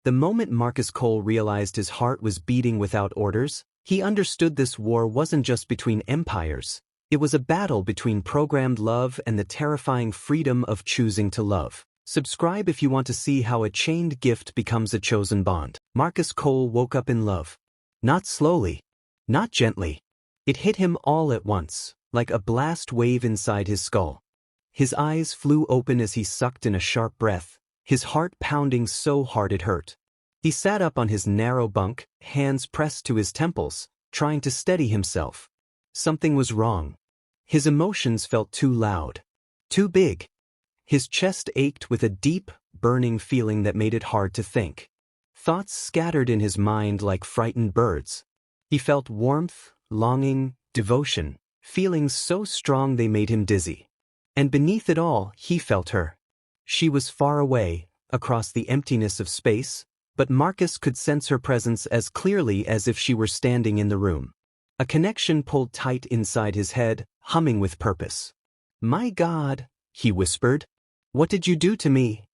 The moment Marcus Cole realized his heart was beating without orders, he understood this war wasn't just between empires. It was a battle between programmed love and the terrifying freedom of choosing to love. Subscribe if you want to see how a chained gift becomes a chosen bond. Marcus Cole woke up in love. Not slowly. Not gently. It hit him all at once, like a blast wave inside his skull. His eyes flew open as he sucked in a sharp breath, his heart pounding so hard it hurt. He sat up on his narrow bunk, hands pressed to his temples, trying to steady himself. Something was wrong. His emotions felt too loud. Too big. His chest ached with a deep, burning feeling that made it hard to think. Thoughts scattered in his mind like frightened birds. He felt warmth, longing, devotion, feelings so strong they made him dizzy. And beneath it all, he felt her. She was far away, across the emptiness of space, but Marcus could sense her presence as clearly as if she were standing in the room. A connection pulled tight inside his head, humming with purpose. "My God," he whispered. "What did you do to me?"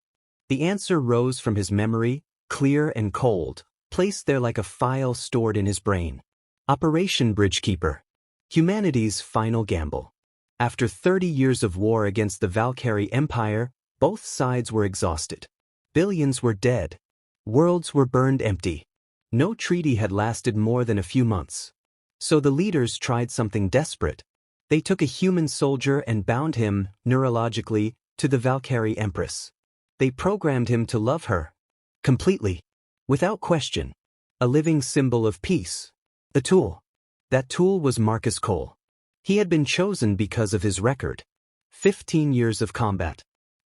The answer rose from his memory, clear and cold, placed there like a file stored in his brain. Operation Bridgekeeper. Humanity's final gamble. After 30 years of war against the Valkari Empire, both sides were exhausted. Billions were dead. Worlds were burned empty. No treaty had lasted more than a few months. So the leaders tried something desperate. They took a human soldier and bound him, neurologically, to the Valkari Empress. They programmed him to love her. Completely. Without question. A living symbol of peace. The tool. That tool was Marcus Cole. He had been chosen because of his record. 15 years of combat.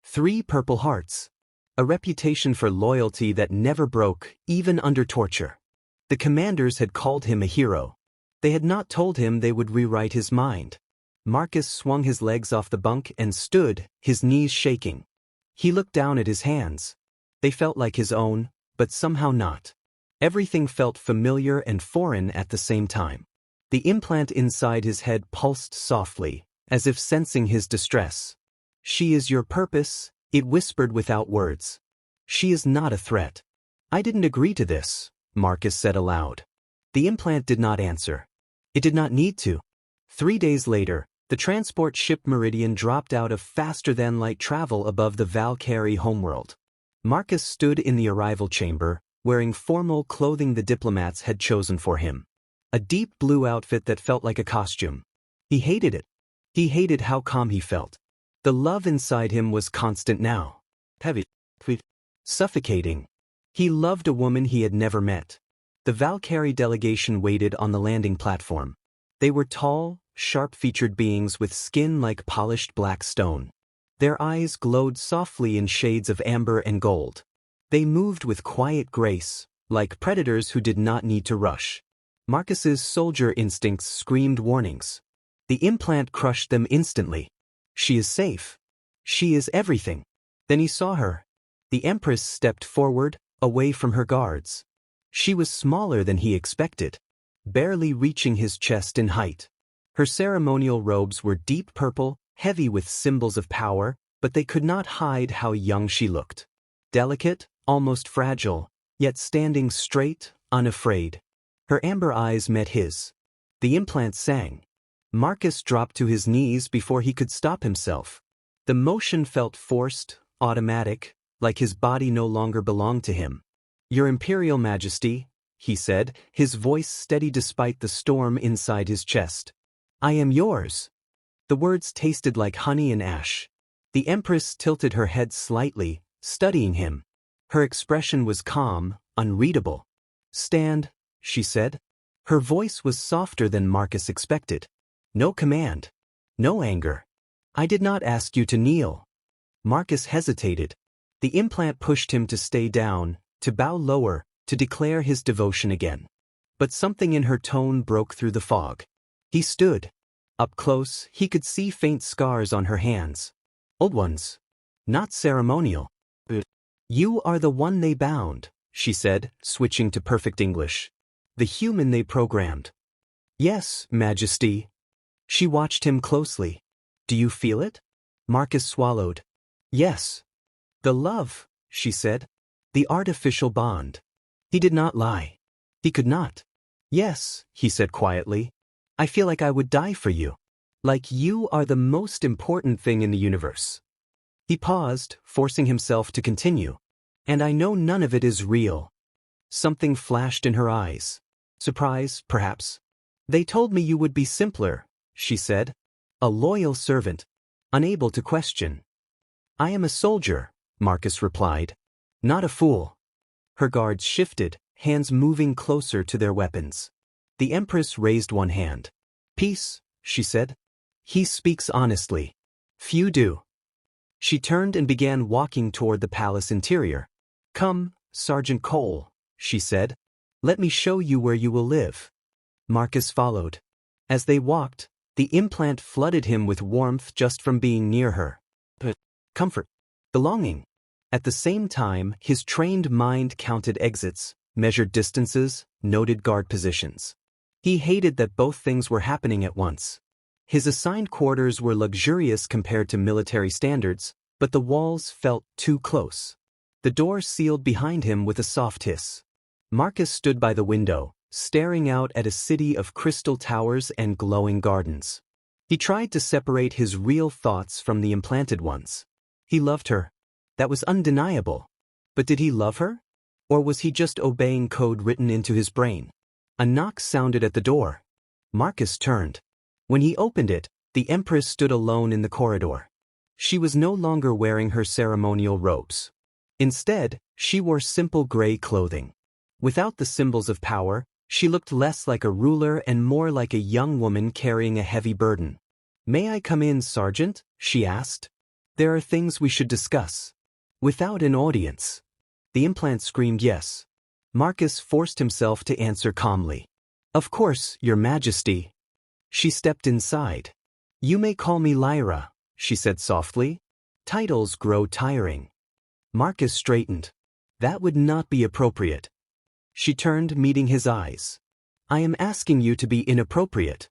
3 Purple Hearts. A reputation for loyalty that never broke, even under torture. The commanders had called him a hero. They had not told him they would rewrite his mind. Marcus swung his legs off the bunk and stood, his knees shaking. He looked down at his hands. They felt like his own, but somehow not. Everything felt familiar and foreign at the same time. The implant inside his head pulsed softly, as if sensing his distress. "She is your purpose," it whispered without words. "She is not a threat." "I didn't agree to this," Marcus said aloud. The implant did not answer. It did not need to. 3 days later, the transport ship Meridian dropped out of faster-than-light travel above the Valkari homeworld. Marcus stood in the arrival chamber, wearing formal clothing the diplomats had chosen for him. A deep blue outfit that felt like a costume. He hated it. He hated how calm he felt. The love inside him was constant now. Heavy. Suffocating. He loved a woman he had never met. The Valkari delegation waited on the landing platform. They were tall, sharp-featured beings with skin like polished black stone. Their eyes glowed softly in shades of amber and gold. They moved with quiet grace, like predators who did not need to rush. Marcus's soldier instincts screamed warnings. The implant crushed them instantly. She is safe. She is everything. Then he saw her. The Empress stepped forward, away from her guards. She was smaller than he expected, barely reaching his chest in height. Her ceremonial robes were deep purple, heavy with symbols of power, but they could not hide how young she looked. Delicate, almost fragile, yet standing straight, unafraid. Her amber eyes met his. The implant sang. Marcus dropped to his knees before he could stop himself. The motion felt forced, automatic, like his body no longer belonged to him. "Your Imperial Majesty," he said, his voice steady despite the storm inside his chest. "I am yours." The words tasted like honey and ash. The Empress tilted her head slightly, studying him. Her expression was calm, unreadable. "Stand," she said. Her voice was softer than Marcus expected. No command. No anger. "I did not ask you to kneel." Marcus hesitated. The implant pushed him to stay down, to bow lower, to declare his devotion again. But something in her tone broke through the fog. He stood. Up close, he could see faint scars on her hands. Old ones. Not ceremonial. "You are the one they bound," she said, switching to perfect English. "The human they programmed." "Yes, Majesty." She watched him closely. "Do you feel it?" Marcus swallowed. "Yes." "The love," she said. The artificial bond. He did not lie. He could not. Yes, he said quietly. I feel like I would die for you. Like you are the most important thing in the universe. He paused, forcing himself to continue. And I know none of it is real. Something flashed in her eyes. Surprise, perhaps. They told me you would be simpler, she said. A loyal servant. Unable to question. I am a soldier, Marcus replied. Not a fool. Her guards shifted, hands moving closer to their weapons. The Empress raised one hand. Peace, she said. He speaks honestly. Few do. She turned and began walking toward the palace interior. Come, Sergeant Cole, she said. Let me show you where you will live. Marcus followed. As they walked, the implant flooded him with warmth just from being near her. But comfort, belonging. At the same time, his trained mind counted exits, measured distances, noted guard positions. He hated that both things were happening at once. His assigned quarters were luxurious compared to military standards, but the walls felt too close. The door sealed behind him with a soft hiss. Marcus stood by the window, staring out at a city of crystal towers and glowing gardens. He tried to separate his real thoughts from the implanted ones. He loved her. That was undeniable. But did he love her? Or was he just obeying code written into his brain? A knock sounded at the door. Marcus turned. When he opened it, the Empress stood alone in the corridor. She was no longer wearing her ceremonial robes. Instead, she wore simple gray clothing. Without the symbols of power, she looked less like a ruler and more like a young woman carrying a heavy burden. May I come in, Sergeant? She asked. There are things we should discuss. Without an audience. The implant screamed yes. Marcus forced himself to answer calmly. Of course, Your Majesty. She stepped inside. You may call me Lyra, she said softly. Titles grow tiring. Marcus straightened. That would not be appropriate. She turned, meeting his eyes. I am asking you to be inappropriate.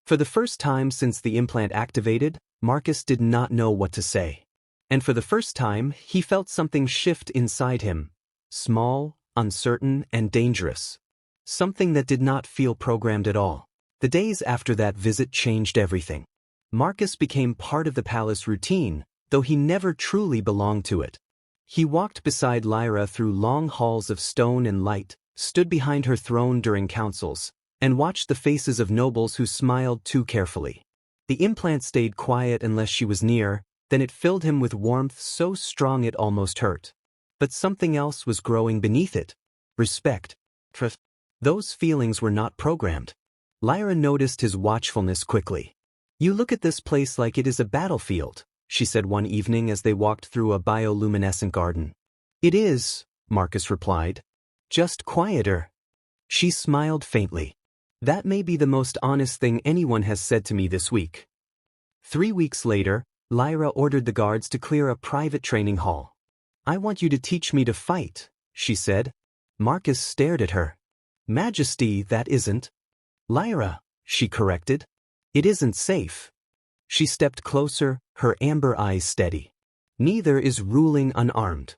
For the first time since the implant activated, Marcus did not know what to say. And for the first time, he felt something shift inside him. Small, uncertain, and dangerous. Something that did not feel programmed at all. The days after that visit changed everything. Marcus became part of the palace routine, though he never truly belonged to it. He walked beside Lyra through long halls of stone and light, stood behind her throne during councils, and watched the faces of nobles who smiled too carefully. The implant stayed quiet unless she was near, then it filled him with warmth so strong it almost hurt. But something else was growing beneath it. Respect. Trust. Those feelings were not programmed. Lyra noticed his watchfulness quickly. You look at this place like it is a battlefield, she said one evening as they walked through a bioluminescent garden. It is, Marcus replied. Just quieter. She smiled faintly. That may be the most honest thing anyone has said to me this week. 3 weeks later, Lyra ordered the guards to clear a private training hall. I want you to teach me to fight, she said. Marcus stared at her. Majesty, that isn't. Lyra, she corrected. It isn't safe. She stepped closer, her amber eyes steady. Neither is ruling unarmed.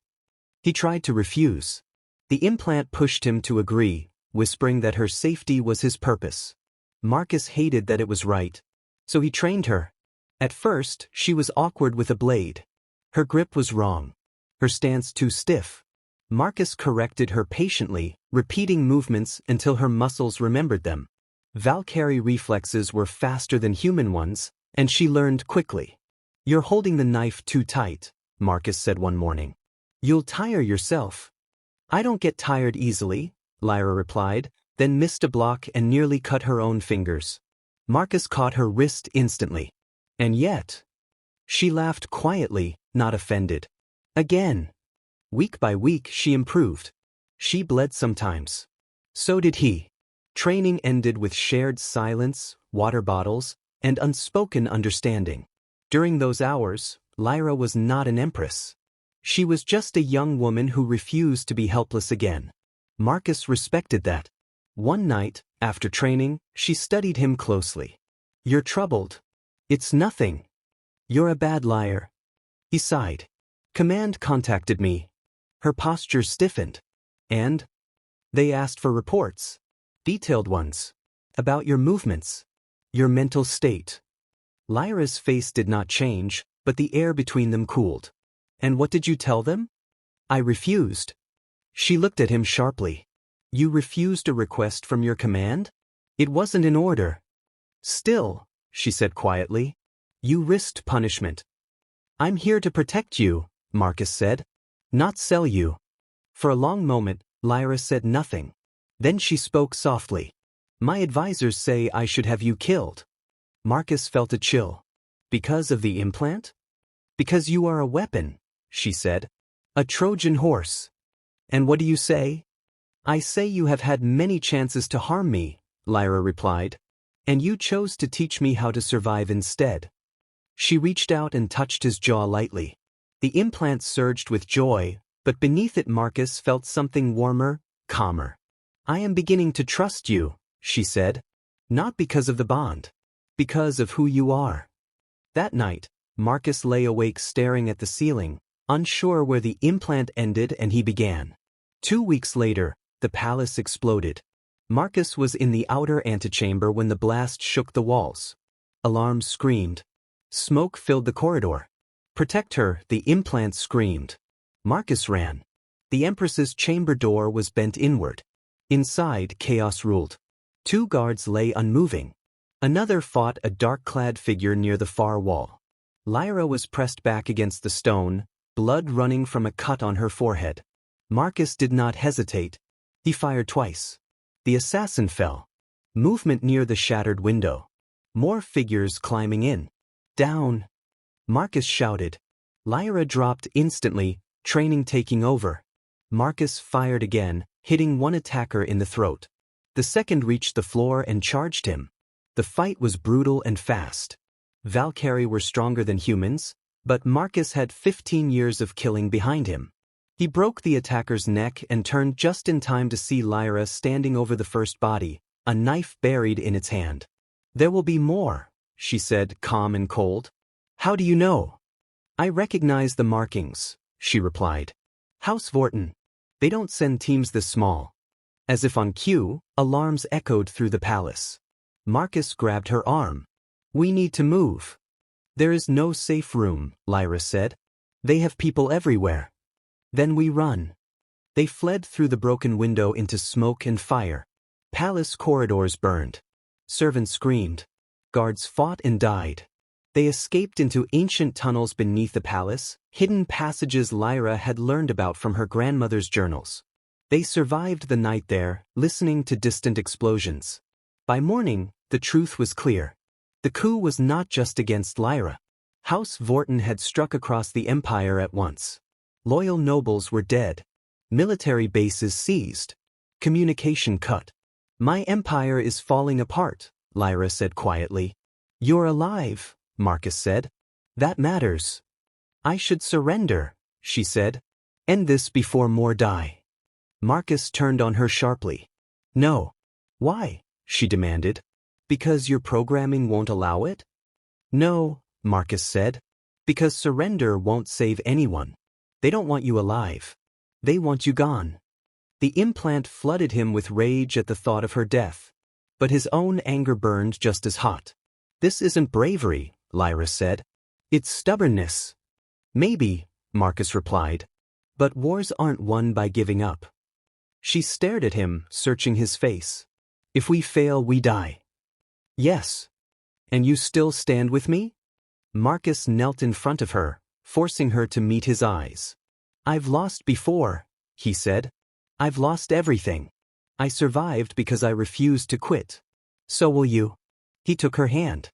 He tried to refuse. The implant pushed him to agree, whispering that her safety was his purpose. Marcus hated that it was right. So he trained her. At first, she was awkward with a blade. Her grip was wrong. Her stance too stiff. Marcus corrected her patiently, repeating movements until her muscles remembered them. Valkari reflexes were faster than human ones, and she learned quickly. You're holding the knife too tight, Marcus said one morning. You'll tire yourself. I don't get tired easily, Lyra replied, then missed a block and nearly cut her own fingers. Marcus caught her wrist instantly. And yet. She laughed quietly, not offended. Again. Week by week she improved. She bled sometimes. So did he. Training ended with shared silence, water bottles, and unspoken understanding. During those hours, Lyra was not an empress. She was just a young woman who refused to be helpless again. Marcus respected that. One night, after training, she studied him closely. You're troubled. It's nothing. You're a bad liar. He sighed. Command contacted me. Her posture stiffened. And they asked for reports. Detailed ones. About your movements. Your mental state. Lyra's face did not change, but the air between them cooled. And what did you tell them? I refused. She looked at him sharply. You refused a request from your command? It wasn't an order. Still, she said quietly, you risked punishment. I'm here to protect you, Marcus said. Not sell you. For a long moment, Lyra said nothing. Then she spoke softly. My advisors say I should have you killed. Marcus felt a chill. Because of the implant? Because you are a weapon, she said. A Trojan horse. And what do you say? I say you have had many chances to harm me, Lyra replied. And you chose to teach me how to survive instead. She reached out and touched his jaw lightly. The implant surged with joy, but beneath it Marcus felt something warmer, calmer. I am beginning to trust you, she said. Not because of the bond. Because of who you are. That night, Marcus lay awake staring at the ceiling, unsure where the implant ended and he began. 2 weeks later, the palace exploded. Marcus was in the outer antechamber when the blast shook the walls. Alarms screamed. Smoke filled the corridor. Protect her, the implant screamed. Marcus ran. The Empress's chamber door was bent inward. Inside, chaos ruled. 2 guards lay unmoving. Another fought a dark-clad figure near the far wall. Lyra was pressed back against the stone, blood running from a cut on her forehead. Marcus did not hesitate. He fired twice. The assassin fell. Movement near the shattered window. More figures climbing in. Down. Marcus shouted. Lyra dropped instantly, training taking over. Marcus fired again, hitting one attacker in the throat. The second reached the floor and charged him. The fight was brutal and fast. Valkari were stronger than humans, but Marcus had 15 years of killing behind him. He broke the attacker's neck and turned just in time to see Lyra standing over the first body, a knife buried in its hand. There will be more, she said, calm and cold. How do you know? I recognize the markings, she replied. House Vorten. They don't send teams this small. As if on cue, alarms echoed through the palace. Marcus grabbed her arm. We need to move. There is no safe room, Lyra said. They have people everywhere. Then we run. They fled through the broken window into smoke and fire. Palace corridors burned. Servants screamed. Guards fought and died. They escaped into ancient tunnels beneath the palace, hidden passages Lyra had learned about from her grandmother's journals. They survived the night there, listening to distant explosions. By morning, the truth was clear. The coup was not just against Lyra. House Vorten had struck across the empire at once. Loyal nobles were dead. Military bases seized. Communication cut. My empire is falling apart, Lyra said quietly. You're alive, Marcus said. That matters. I should surrender, she said. End this before more die. Marcus turned on her sharply. No. Why? She demanded. Because your programming won't allow it? No, Marcus said. Because surrender won't save anyone. They don't want you alive. They want you gone. The implant flooded him with rage at the thought of her death. But his own anger burned just as hot. This isn't bravery, Lyra said. It's stubbornness. Maybe, Marcus replied. But wars aren't won by giving up. She stared at him, searching his face. If we fail, we die. Yes. And you still stand with me? Marcus knelt in front of her, forcing her to meet his eyes. I've lost before, he said. I've lost everything. I survived because I refused to quit. So will you. He took her hand.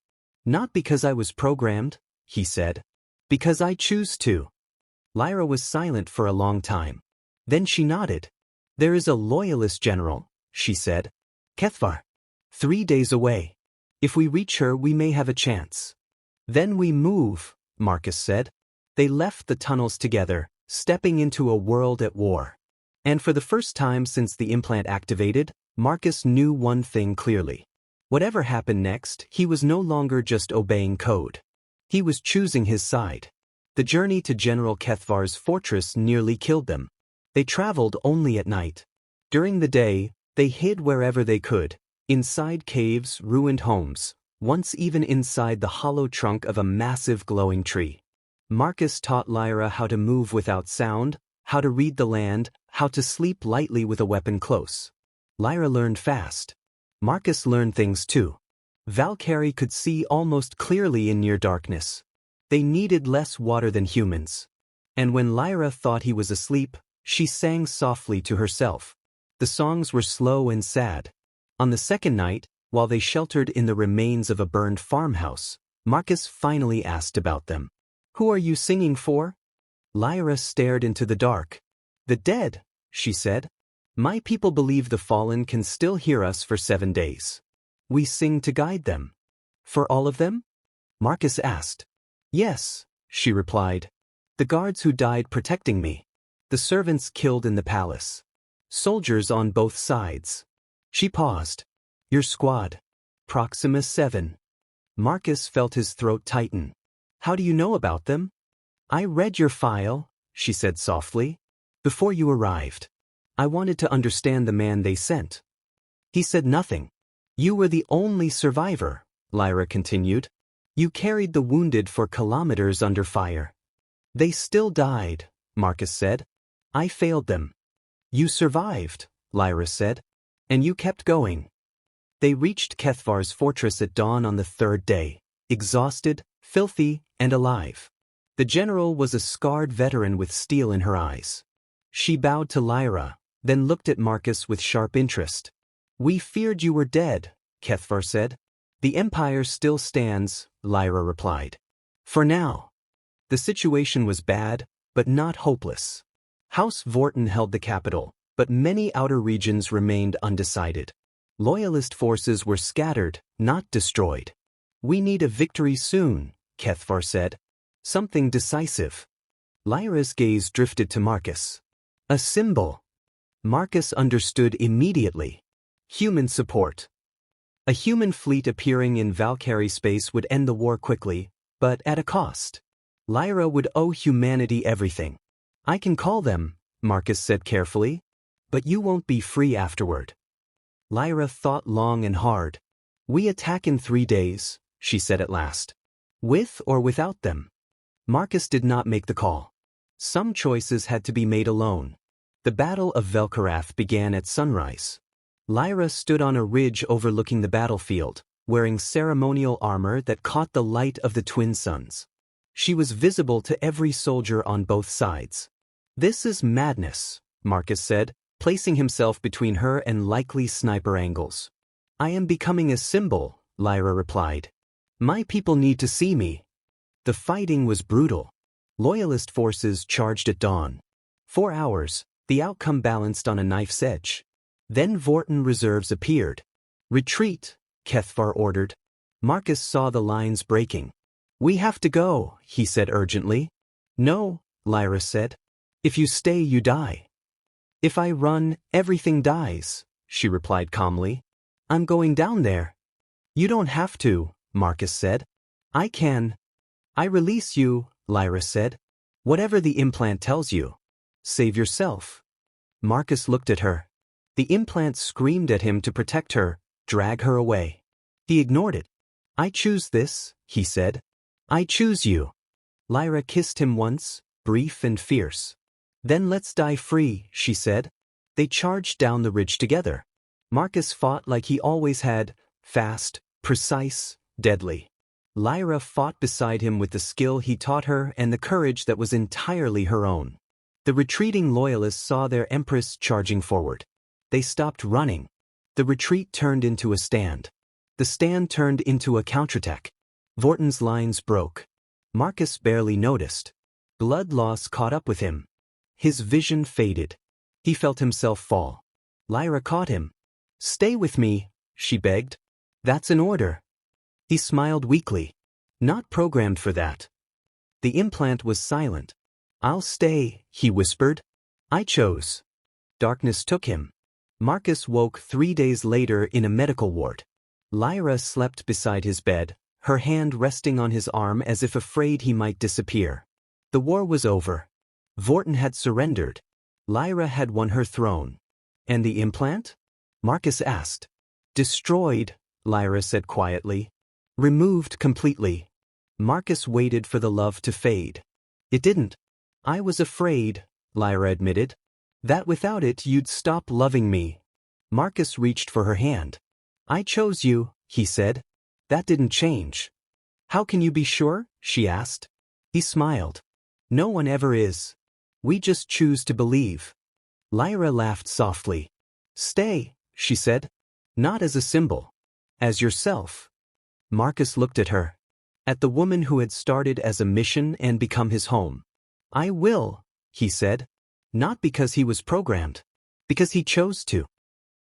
Not because I was programmed, he said. Because I choose to. Lyra was silent for a long time. Then she nodded. There is a loyalist general, she said. Kethvar. 3 days away. If we reach her, we may have a chance. Then we move, Marcus said. They left the tunnels together, stepping into a world at war. And for the first time since the implant activated, Marcus knew one thing clearly. Whatever happened next, he was no longer just obeying code. He was choosing his side. The journey to General Kethvar's fortress nearly killed them. They traveled only at night. During the day, they hid wherever they could, inside caves, ruined homes, once even inside the hollow trunk of a massive glowing tree. Marcus taught Lyra how to move without sound, how to read the land, how to sleep lightly with a weapon close. Lyra learned fast. Marcus learned things too. Valkari could see almost clearly in near darkness. They needed less water than humans. And when Lyra thought he was asleep, she sang softly to herself. The songs were slow and sad. On the second night, while they sheltered in the remains of a burned farmhouse, Marcus finally asked about them. "Who are you singing for?" Lyra stared into the dark. "The dead," she said. "My people believe the fallen can still hear us for 7 days. We sing to guide them." "For all of them?" Marcus asked. "Yes," she replied. "The guards who died protecting me. The servants killed in the palace. Soldiers on both sides." She paused. "Your squad. Proxima 7. Marcus felt his throat tighten. "How do you know about them?" "I read your file," she said softly. "Before you arrived. I wanted to understand the man they sent." He said nothing. "You were the only survivor," Lyra continued. "You carried the wounded for kilometers under fire." "They still died," Marcus said. "I failed them." "You survived," Lyra said. "And you kept going." They reached Kethvar's fortress at dawn on the 3rd day, exhausted, filthy, and alive. The general was a scarred veteran with steel in her eyes. She bowed to Lyra, then looked at Marcus with sharp interest. "We feared you were dead," Kethvar said. "The Empire still stands," Lyra replied. "For now." The situation was bad, but not hopeless. House Vorten held the capital, but many outer regions remained undecided. Loyalist forces were scattered, not destroyed. "We need a victory soon," Kethvar said. "Something decisive." Lyra's gaze drifted to Marcus. "A symbol." Marcus understood immediately. Human support. A human fleet appearing in Valkari space would end the war quickly, but at a cost. Lyra would owe humanity everything. "I can call them," Marcus said carefully. "But you won't be free afterward." Lyra thought long and hard. "We attack in 3 days," she said at last. "With or without them?" Marcus did not make the call. Some choices had to be made alone. The Battle of Velkarath began at sunrise. Lyra stood on a ridge overlooking the battlefield, wearing ceremonial armor that caught the light of the twin suns. She was visible to every soldier on both sides. "This is madness," Marcus said, placing himself between her and likely sniper angles. "I am becoming a symbol," Lyra replied. "My people need to see me." The fighting was brutal. Loyalist forces charged at dawn. 4 hours, the outcome balanced on a knife's edge. Then Vorten reserves appeared. "Retreat," Kethvar ordered. Marcus saw the lines breaking. "We have to go," he said urgently. "No," Lyra said. "If you stay, you die." "If I run, everything dies," she replied calmly. "I'm going down there." "You don't have to," Marcus said. "I can." "I release you," Lyra said. "Whatever the implant tells you. Save yourself." Marcus looked at her. The implant screamed at him to protect her, drag her away. He ignored it. "I choose this," he said. "I choose you." Lyra kissed him once, brief and fierce. "Then let's die free," she said. They charged down the ridge together. Marcus fought like he always had, fast, precise, deadly. Lyra fought beside him with the skill he taught her and the courage that was entirely her own. The retreating loyalists saw their empress charging forward. They stopped running. The retreat turned into a stand. The stand turned into a counterattack. Vorten's lines broke. Marcus barely noticed. Blood loss caught up with him. His vision faded. He felt himself fall. Lyra caught him. "Stay with me," she begged. "That's an order." He smiled weakly. "Not programmed for that." The implant was silent. "I'll stay," he whispered. "I chose." Darkness took him. Marcus woke 3 days later in a medical ward. Lyra slept beside his bed, her hand resting on his arm as if afraid he might disappear. The war was over. Vorten had surrendered. Lyra had won her throne. And the implant? Marcus asked. Destroyed, Lyra said quietly. Removed completely. Marcus waited for the love to fade. It didn't. I was afraid, Lyra admitted, that without it you'd stop loving me. Marcus reached for her hand. I chose you, he said. That didn't change. How can you be sure? She asked. He smiled. No one ever is. We just choose to believe. Lyra laughed softly. Stay, she said. Not as a symbol. As yourself. Marcus looked at her. At the woman who had started as a mission and become his home. I will, he said. Not because he was programmed. Because he chose to.